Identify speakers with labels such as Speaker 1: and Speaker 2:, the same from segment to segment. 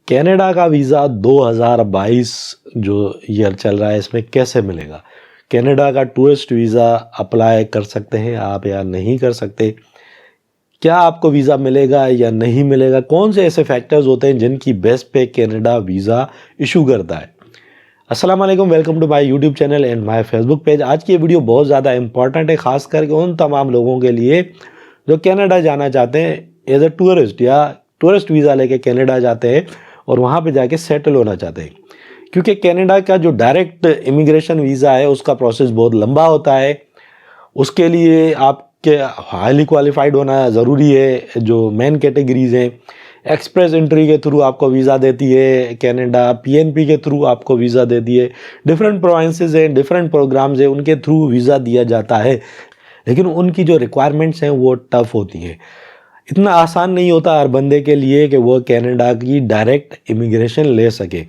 Speaker 1: Canada का visa 2022 जो year चल रहा है इसमें कैसे मिलेगा? कनाडा का टूरिस्ट वीज़ा अप्लाई कर सकते हैं आप या नहीं कर सकते? क्या आपको वीज़ा मिलेगा या नहीं मिलेगा? कौन से ऐसे फैक्टर्स होते हैं जिनकी बेस पे कनाडा वीज़ा इशू करता है? अस्सलाम वालेकुम, welcome to my YouTube channel and my Facebook page. आज की ये वीडियो बहुत ज़्यादा इंपॉर्टेंट है, खास करके उन तमाम लोगों के लिए जो कनाडा जाना चाहते हैं एज अ टूरिस्ट या टूरिस्ट वीज़ा लेके कनाडा जाते हैं और वहाँ पे जाके सेटल होना चाहते हैं। क्योंकि कनाडा का जो डायरेक्ट इमिग्रेशन वीज़ा है उसका प्रोसेस बहुत लंबा होता है। उसके लिए आपके हाईली क्वालिफाइड होना ज़रूरी है। जो मेन कैटेगरीज हैं, एक्सप्रेस एंट्री के थ्रू आपको वीज़ा देती है कनाडा, पीएनपी के थ्रू आपको वीज़ा देती है, डिफरेंट प्रोविंसेस हैं, डिफरेंट प्रोग्राम्स हैं, उनके थ्रू वीज़ा दिया जाता है। लेकिन उनकी जो रिक्वायरमेंट्स हैं वो टफ़ होती हैं। इतना आसान नहीं होता हर बंदे के लिए कि वो कनाडा की डायरेक्ट इमिग्रेशन ले सके।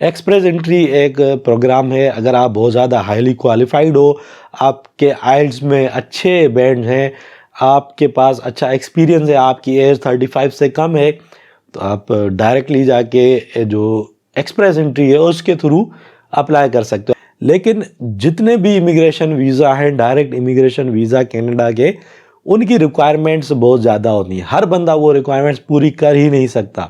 Speaker 1: एक्सप्रेस एंट्री एक प्रोग्राम है। अगर आप बहुत ज़्यादा हाईली क्वालिफाइड हो, आपके आइल्स में अच्छे बैंड हैं, आपके पास अच्छा एक्सपीरियंस है, आपकी एज 35 से कम है, तो आप डायरेक्टली जाके जो एक्सप्रेस एंट्री है उसके थ्रू अप्लाई कर सकते हो। लेकिन जितने भी इमिग्रेशन वीज़ा हैं, डायरेक्ट इमिग्रेशन वीज़ा कनाडा के, उनकी रिक्वायरमेंट्स बहुत ज़्यादा होती हैं। हर बंदा वो रिक्वायरमेंट्स पूरी कर ही नहीं सकता।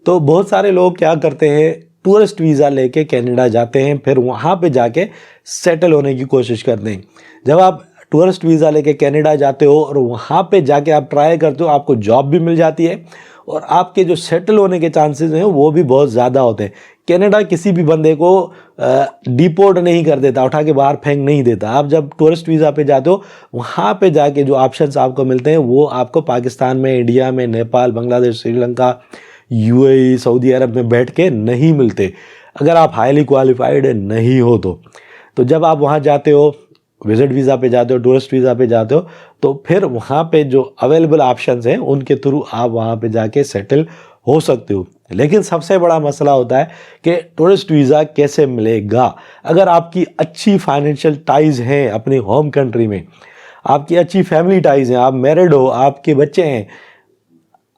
Speaker 1: तो बहुत सारे लोग क्या करते हैं, टूरिस्ट वीज़ा लेके कनाडा जाते हैं, फिर वहाँ पे जाके सेटल होने की कोशिश करते हैं। जब आप टूरिस्ट वीज़ा लेके कनाडा जाते हो और वहाँ पे जाके आप ट्राई करते हो, आपको जॉब भी मिल जाती है और आपके जो सेटल होने के चांसेस हैं वो भी बहुत ज़्यादा होते हैं। कनाडा किसी भी बंदे को डिपोर्ट नहीं कर देता, उठा के बाहर फेंक नहीं देता। आप जब टूरिस्ट वीज़ा पे जाते हो, वहाँ पे जाके जो ऑप्शंस आपको मिलते हैं वो आपको पाकिस्तान में, इंडिया में, नेपाल, बांग्लादेश, श्रीलंका, यूएई, सऊदी अरब में बैठ के नहीं मिलते, अगर आप हाईली क्वालिफाइड नहीं हो तो जब आप वहाँ जाते हो, विजिट वीज़ा पे जाते हो, टूरिस्ट वीज़ा पे जाते हो, तो फिर वहाँ पे जो अवेलेबल ऑप्शंस हैं उनके थ्रू आप वहाँ पे जाके सेटल हो सकते हो। लेकिन सबसे बड़ा मसला होता है कि टूरिस्ट वीज़ा कैसे मिलेगा। अगर आपकी अच्छी फाइनेंशियल टाइज़ हैं अपनी होम कंट्री में, आपकी अच्छी फैमिली टाइज़ हैं, आप मैरिड हो, आपके बच्चे हैं,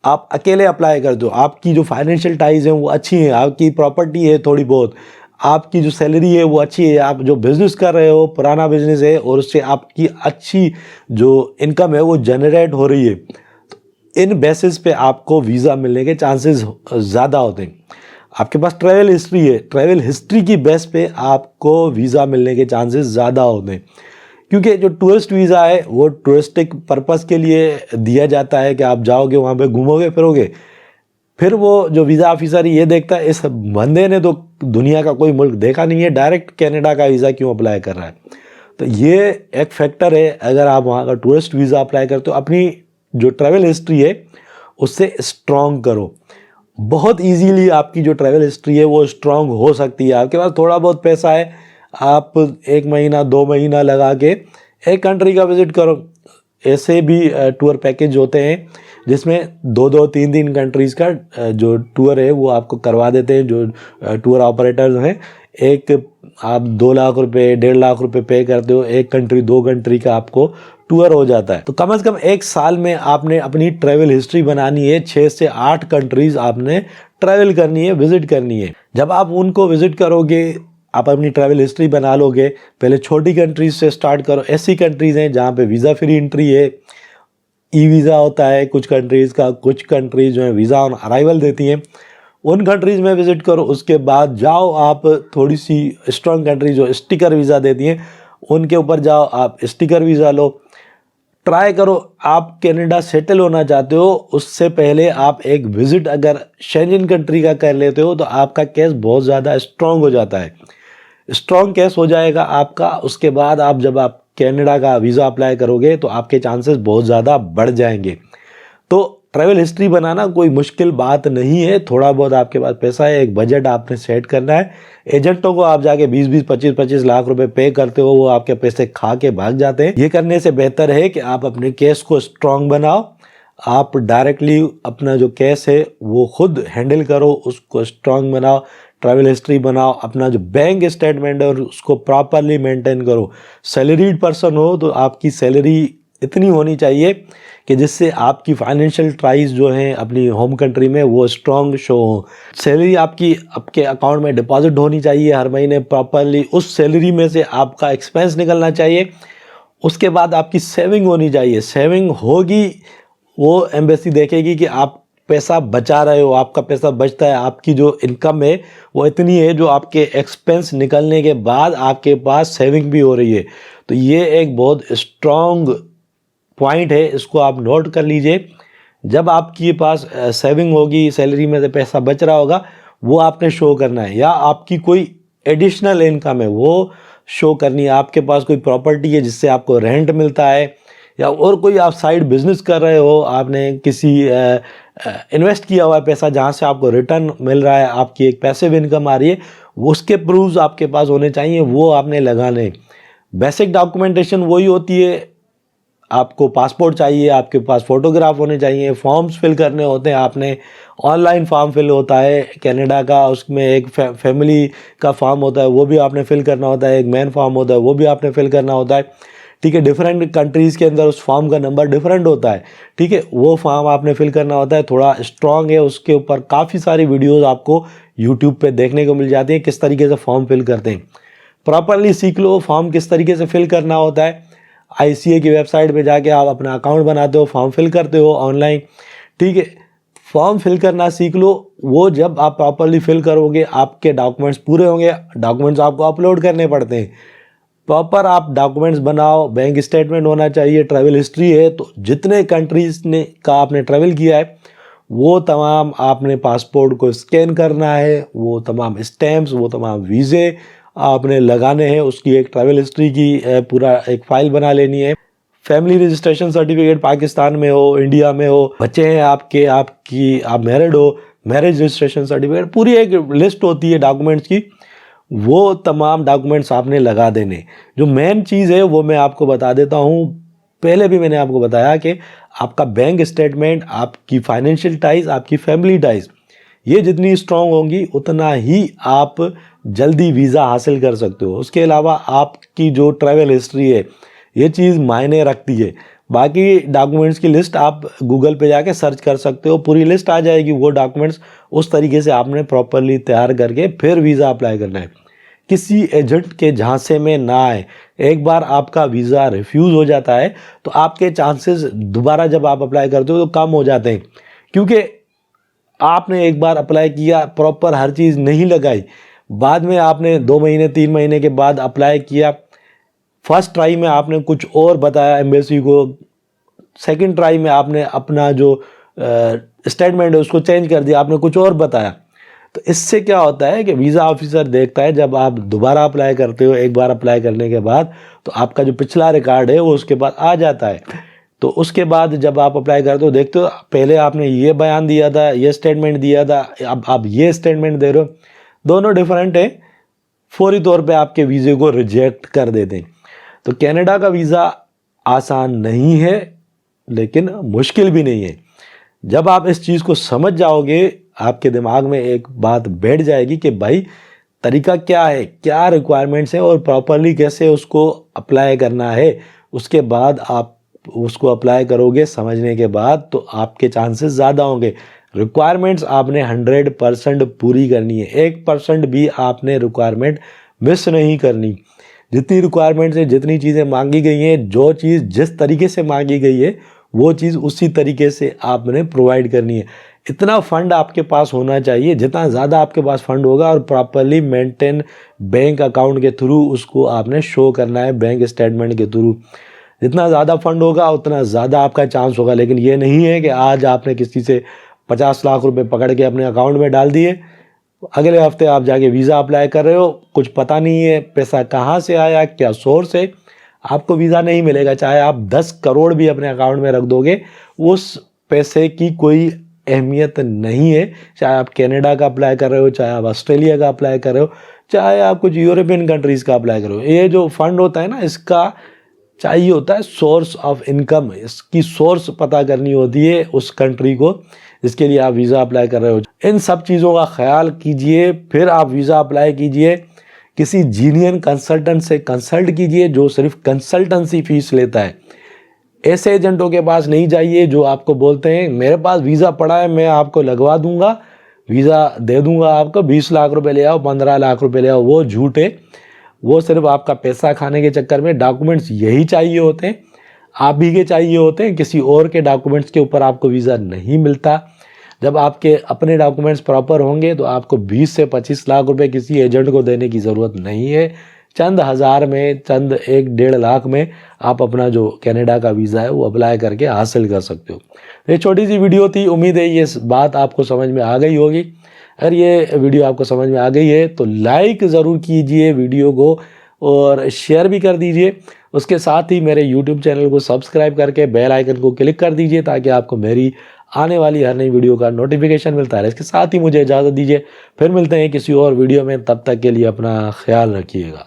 Speaker 1: आप अकेले अप्लाई कर दो, आपकी जो फाइनेंशियल टाइज़ हैं वो अच्छी हैं, आपकी प्रॉपर्टी है थोड़ी बहुत, आपकी जो सैलरी है वो अच्छी है, आप जो बिज़नेस कर रहे हो पुराना बिज़नेस है और उससे आपकी अच्छी जो इनकम है वो जनरेट हो रही है, तो इन बेसिस पे आपको वीज़ा मिलने के चांसेस ज़्यादा होते हैं। आपके पास ट्रैवल हिस्ट्री है, ट्रैवल हिस्ट्री की बेस पे आपको वीज़ा मिलने के चांसेस ज़्यादा होते हैं। क्योंकि जो टूरिस्ट वीज़ा है वो टूरिस्टिक पर्पस के लिए दिया जाता है कि आप जाओगे वहाँ पे घूमोगे फिरोगे। फिर वो जो वीज़ा ऑफिसर ये देखता है इस बंदे ने तो दुनिया का कोई मुल्क देखा नहीं है, डायरेक्ट कनाडा का वीज़ा क्यों अप्लाई कर रहा है। तो ये एक फैक्टर है। अगर आप वहाँ का टूरिस्ट वीज़ा अप्लाई करते हो, अपनी जो ट्रैवल हिस्ट्री है उससे स्ट्रॉन्ग करो। बहुत ईजीली आपकी जो ट्रैवल हिस्ट्री है वो स्ट्रॉन्ग हो सकती है। आपके पास थोड़ा बहुत पैसा है, आप 1 महीना 2 महीना लगा के एक कंट्री का विज़िट करो। ऐसे भी टूर पैकेज होते हैं जिसमें 2-2 3-3 कंट्रीज़ का जो टूर है वो आपको करवा देते हैं। जो टूर ऑपरेटर्स हैं, एक आप 2 लाख रुपए 1.5 लाख रुपए पे करते हो, एक कंट्री 2 कंट्री का आपको टूर हो जाता है। तो कम से कम 1 साल में आपने अपनी ट्रैवल हिस्ट्री बनानी है। 6 से 8 कंट्रीज़ आपने ट्रैवल करनी है, विज़िट करनी है। जब आप उनको विज़िट करोगे, आप अपनी ट्रैवल हिस्ट्री बना लोगे। पहले छोटी कंट्रीज से स्टार्ट करो। ऐसी कंट्रीज़ हैं जहाँ पे वीज़ा फ्री एंट्री है, ई वीज़ा होता है कुछ कंट्रीज़ का, कुछ कंट्रीज जो है वीज़ा ऑन अराइवल देती हैं, उन कंट्रीज़ में विज़िट करो। उसके बाद जाओ आप थोड़ी सी स्ट्रॉन्ग कंट्रीज जो स्टिकर वीज़ा देती हैं उनके ऊपर जाओ, आप स्टिकर वीज़ा लो, ट्राई करो। आप कनाडा सेटल होना चाहते हो, उससे पहले आप एक विज़िट अगर शेंजन कंट्री का कर लेते हो तो आपका केस बहुत ज़्यादा स्ट्रॉन्ग हो जाता है। स्ट्रॉन्ग केस हो जाएगा आपका। उसके बाद आप जब आप कनाडा का वीज़ा अप्लाई करोगे तो आपके चांसेस बहुत ज़्यादा बढ़ जाएंगे। तो ट्रैवल हिस्ट्री बनाना कोई मुश्किल बात नहीं है। थोड़ा बहुत आपके पास पैसा है, एक बजट आपने सेट करना है। एजेंटों को आप जाके 20-20, 25-25 लाख रुपए पे करते हो, वो आपके पैसे खा के भाग जाते हैं। ये करने से बेहतर है कि आप अपने केस को स्ट्रॉन्ग बनाओ। आप डायरेक्टली अपना जो केस है वो खुद हैंडल करो, उसको स्ट्रॉन्ग बनाओ, ट्रैवल हिस्ट्री बनाओ, अपना जो बैंक स्टेटमेंट है और उसको प्रॉपरली मेंटेन करो। सैलरीड पर्सन हो तो आपकी सैलरी इतनी होनी चाहिए कि जिससे आपकी फाइनेंशियल टाइज जो हैं अपनी होम कंट्री में वो स्ट्रॉन्ग शो हो। सैलरी आपकी आपके अकाउंट में डिपॉजिट होनी चाहिए हर महीने प्रॉपरली, उस सैलरी में से आपका एक्सपेंस निकलना चाहिए। उसके बाद आपकी सेविंग होनी चाहिए, सेविंग होगी वो एम्बेसी देखेगी कि आप पैसा बचा रहे हो, आपका पैसा बचता है, आपकी जो इनकम है वो इतनी है जो आपके एक्सपेंस निकलने के बाद आपके पास सेविंग भी हो रही है। तो ये एक बहुत स्ट्रॉन्ग पॉइंट है, इसको आप नोट कर लीजिए। जब आपके पास सेविंग होगी, सैलरी में से पैसा बच रहा होगा, वो आपने शो करना है, या आपकी कोई एडिशनल इनकम है वो शो करनी है। आपके पास कोई प्रॉपर्टी है जिससे आपको रेंट मिलता है, या और कोई आप साइड बिजनेस कर रहे हो, आपने किसी इन्वेस्ट किया हुआ है पैसा जहाँ से आपको रिटर्न मिल रहा है, आपकी एक पैसिव इनकम आ रही है, वो उसके प्रूफ्स आपके पास होने चाहिए, वो आपने लगाने। बेसिक डॉक्यूमेंटेशन वही होती है, आपको पासपोर्ट चाहिए, आपके पास फोटोग्राफ होने चाहिए, फॉर्म्स फिल करने होते हैं, आपने ऑनलाइन फॉर्म फिल होता है कनाडा का, उसमें एक फैमिली का फॉर्म होता है वो भी आपने फिल करना होता है, एक मैन फॉर्म होता है वो भी आपने फिल करना होता है। ठीक है, डिफरेंट कंट्रीज़ के अंदर उस फॉर्म का नंबर डिफरेंट होता है। ठीक है, वो फॉर्म आपने फिल करना होता है, थोड़ा स्ट्रॉन्ग है, उसके ऊपर काफ़ी सारी वीडियोज़ आपको यूट्यूब पर देखने को मिल जाती हैं किस तरीके से फॉर्म फिल करते हैं। प्रॉपरली सीख लो फॉर्म किस तरीके से फिल करना होता है। ICA की वेबसाइट पे जाके आप अपना अकाउंट बनाते हो, फॉर्म फिल करते हो ऑनलाइन। ठीक है, फॉर्म फिल करना सीख लो। वो जब आप प्रॉपरली फिल करोगे आपके डॉक्यूमेंट्स पूरे होंगे। डॉक्यूमेंट्स आपको अपलोड करने पड़ते हैं, प्रॉपर आप डॉक्यूमेंट्स बनाओ। बैंक स्टेटमेंट होना चाहिए, ट्रैवल हिस्ट्री है तो जितने कंट्रीज ने का आपने ट्रैवल किया है वो तमाम आपने पासपोर्ट को स्कैन करना है, वो तमाम स्टैम्प्स, वो तमाम वीज़े आपने लगाने हैं, उसकी एक ट्रैवल हिस्ट्री की पूरा एक फ़ाइल बना लेनी है। फैमिली रजिस्ट्रेशन सर्टिफिकेट पाकिस्तान में हो, इंडिया में हो, बच्चे हैं आपके, आप मैरिड हो, मैरिज रजिस्ट्रेशन सर्टिफिकेट, पूरी एक लिस्ट होती है डॉक्यूमेंट्स की, वो तमाम डॉक्यूमेंट्स आपने लगा देने। जो मेन चीज़ है वो मैं आपको बता देता हूँ, पहले भी मैंने आपको बताया कि आपका बैंक स्टेटमेंट, आपकी फाइनेंशियल टाइज, आपकी फैमिली टाइज, ये जितनी स्ट्रॉन्ग होंगी उतना ही आप जल्दी वीज़ा हासिल कर सकते हो। उसके अलावा आपकी जो ट्रैवल हिस्ट्री है ये चीज़ मायने रखती है। बाकी डॉक्यूमेंट्स की लिस्ट आप गूगल पे जाके सर्च कर सकते हो, पूरी लिस्ट आ जाएगी। वो डॉक्यूमेंट्स उस तरीके से आपने प्रॉपरली तैयार करके फिर वीज़ा अप्लाई करना है। किसी एजेंट के झांसे में ना आए। एक बार आपका वीज़ा रिफ्यूज़ हो जाता है तो आपके चांसेस दोबारा जब आप अप्लाई करते हो तो कम हो जाते हैं, क्योंकि आपने एक बार अप्लाई किया, प्रॉपर हर चीज़ नहीं लगाई, बाद में आपने 2 महीने 3 महीने के बाद अप्लाई किया, फर्स्ट ट्राई में आपने कुछ और बताया एम्बेसी को, सेकंड ट्राई में आपने अपना जो स्टेटमेंट है उसको चेंज कर दिया, आपने कुछ और बताया। तो इससे क्या होता है कि वीज़ा ऑफिसर देखता है जब आप दोबारा अप्लाई करते हो, एक बार अप्लाई करने के बाद, तो आपका जो पिछला रिकॉर्ड है वो उसके बाद आ जाता है। तो उसके बाद जब आप अप्लाई करते हो देखते हो पहले आपने ये बयान दिया था, ये स्टेटमेंट दिया था, अब आप ये स्टेटमेंट दे रहे हो, दोनों डिफरेंट है, फौरी तौर पे आपके वीज़े को रिजेक्ट कर देते हैं। तो कनाडा का वीज़ा आसान नहीं है लेकिन मुश्किल भी नहीं है। जब आप इस चीज़ को समझ जाओगे आपके दिमाग में एक बात बैठ जाएगी कि भाई तरीका क्या है, क्या रिक्वायरमेंट्स हैं और प्रॉपरली कैसे उसको अप्लाई करना है। उसके बाद आप उसको अप्लाई करोगे, समझने के बाद तो आपके चांसेस ज़्यादा होंगे। रिक्वायरमेंट्स आपने 100% पूरी करनी है, 1% भी आपने रिक्वायरमेंट मिस नहीं करनी। जितनी रिक्वायरमेंट्स है, जितनी चीज़ें मांगी गई हैं, जो चीज़ जिस तरीके से मांगी गई है वो चीज़ उसी तरीके से आपने प्रोवाइड करनी है। इतना फंड आपके पास होना चाहिए, जितना ज़्यादा आपके पास फंड होगा और प्रॉपरली मेंटेन बैंक अकाउंट के थ्रू उसको आपने शो करना है, बैंक स्टेटमेंट के थ्रू। जितना ज़्यादा फंड होगा उतना ज़्यादा आपका चांस होगा। लेकिन ये नहीं है कि आज आपने किसी से 50 लाख रुपए पकड़ के अपने अकाउंट में डाल दिए, अगले हफ्ते आप जाके वीज़ा अप्लाई कर रहे हो, कुछ पता नहीं है पैसा कहाँ से आया, क्या सोर्स है, आपको वीज़ा नहीं मिलेगा। चाहे आप 10 करोड़ भी अपने अकाउंट में रख दोगे, उस पैसे की कोई अहमियत नहीं है। चाहे आप कनाडा का अप्लाई कर रहे हो, चाहे आप ऑस्ट्रेलिया का अप्लाई कर रहे हो, चाहे आप कुछ यूरोपियन कंट्रीज़ का अप्लाई कर रहे हो, ये जो फंड होता है ना, इसका चाहिए होता है सोर्स ऑफ इनकम, इसकी सोर्स पता करनी होती है उस कंट्री को जिसके लिए आप वीज़ा अप्लाई कर रहे हो। इन सब चीज़ों का ख्याल कीजिए, फिर आप वीज़ा अप्लाई कीजिए। किसी जीनियन कंसल्टेंट से कंसल्ट कीजिए जो सिर्फ कंसल्टेंसी फीस लेता है। ऐसे एजेंटों के पास नहीं जाइए जो आपको बोलते हैं मेरे पास वीज़ा पड़ा है, मैं आपको लगवा दूंगा, वीज़ा दे दूंगा आपको, 20 लाख रुपए ले आओ, 15 लाख रुपए ले आओ। वो झूठ है, वो सिर्फ आपका पैसा खाने के चक्कर में। डॉक्यूमेंट्स यही चाहिए होते हैं, आप ही के चाहिए होते हैं, किसी और के डॉक्यूमेंट्स के ऊपर आपको वीज़ा नहीं मिलता। जब आपके अपने डॉक्यूमेंट्स प्रॉपर होंगे तो आपको 20 से 25 लाख रुपए किसी एजेंट को देने की ज़रूरत नहीं है। चंद हज़ार में, चंद 1-1.5 लाख में आप अपना जो कनाडा का वीज़ा है वो अप्लाई करके हासिल कर सकते हो। ये छोटी सी वीडियो थी, उम्मीद है ये बात आपको समझ में आ गई होगी। अगर ये वीडियो आपको समझ में आ गई है तो लाइक ज़रूर कीजिए वीडियो को और शेयर भी कर दीजिए। उसके साथ ही मेरे यूट्यूब चैनल को सब्सक्राइब करके बेल आइकन को क्लिक कर दीजिए ताकि आपको मेरी आने वाली हर नई वीडियो का नोटिफिकेशन मिलता है। इसके साथ ही मुझे इजाज़त दीजिए, फिर मिलते हैं किसी और वीडियो में। तब तक के लिए अपना ख्याल रखिएगा।